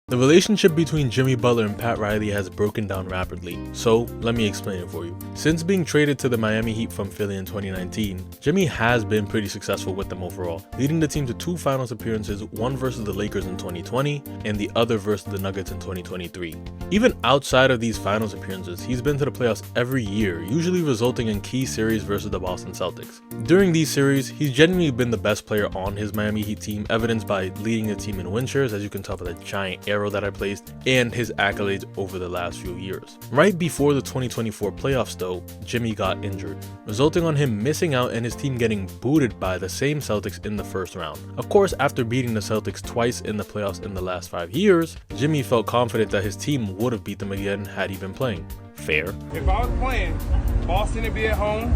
The relationship between Jimmy Butler and Pat Riley has broken down rapidly, so let me explain it for you. Since being traded to the Miami Heat from Philly in 2019, Jimmy has been pretty successful with them overall, leading the team to 2 finals appearances, one versus the Lakers in 2020 and the other versus the Nuggets in 2023. Even outside of these finals appearances, he's been to the playoffs every year, usually resulting in key series versus the Boston Celtics. During these series, he's genuinely been the best player on his Miami Heat team, evidenced by leading the team in win shares, as you can tell by the giant arrow that I placed, and his accolades over the last few years. Right before the 2024 playoffs though, Jimmy got injured, resulting on him missing out and his team getting booted by the same Celtics in the first round. Of course, after beating the Celtics twice in the playoffs in the last 5 years, Jimmy felt confident that his team would have beat them again had he been playing. Fair. If I was playing, Boston would be at home,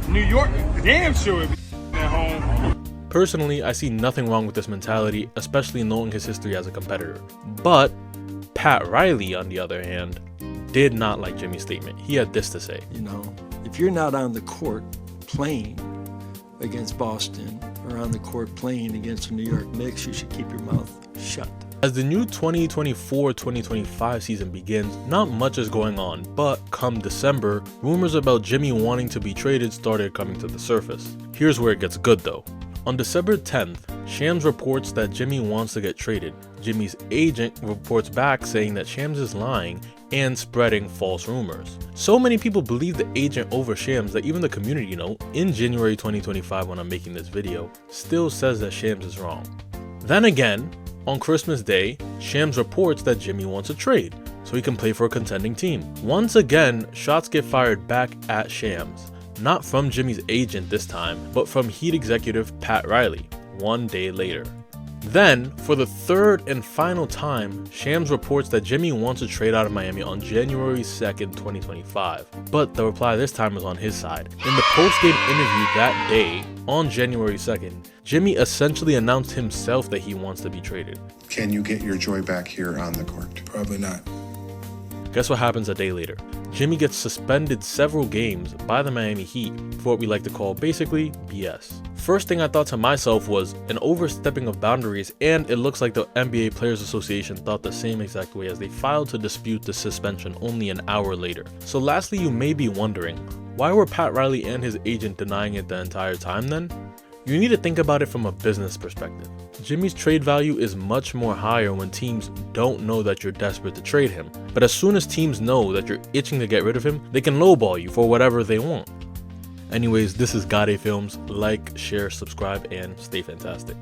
New York damn sure would be at home. Personally, I see nothing wrong with this mentality, especially knowing his history as a competitor. But Pat Riley, on the other hand, did not like Jimmy's statement. He had this to say. You know, if you're not on the court playing against Boston or on the court playing against the New York Knicks, you should keep your mouth shut. As the new 2024-2025 season begins, not much is going on, but come December, rumors about Jimmy wanting to be traded started coming to the surface. Here's where it gets good though. On December 10th, Shams reports that Jimmy wants to get traded. Jimmy's agent reports back saying that Shams is lying and spreading false rumors. So many people believe the agent over Shams that even the community, in January 2025 when I'm making this video, still says that Shams is wrong. Then again, on Christmas Day, Shams reports that Jimmy wants a trade so he can play for a contending team. Once again, shots get fired back at Shams. Not from Jimmy's agent this time, but from Heat executive Pat Riley, 1 day later. Then, for the third and final time, Shams reports that Jimmy wants to trade out of Miami on January 2nd, 2025. But the reply this time is on his side. In the post-game interview that day, on January 2nd, Jimmy essentially announced himself that he wants to be traded. Can you get your joy back here on the court? Probably not. Guess what happens a day later? Jimmy gets suspended several games by the Miami Heat for what we like to call basically BS. First thing I thought to myself was an overstepping of boundaries, and it looks like the NBA Players Association thought the same exact way as they filed to dispute the suspension only an hour later. So lastly, you may be wondering, why were Pat Riley and his agent denying it the entire time then? You need to think about it from a business perspective. Jimmy's trade value is much more higher when teams don't know that you're desperate to trade him. But as soon as teams know that you're itching to get rid of him, they can lowball you for whatever they want. Anyways, this is Gade Films. Like, share, subscribe, and stay fantastic.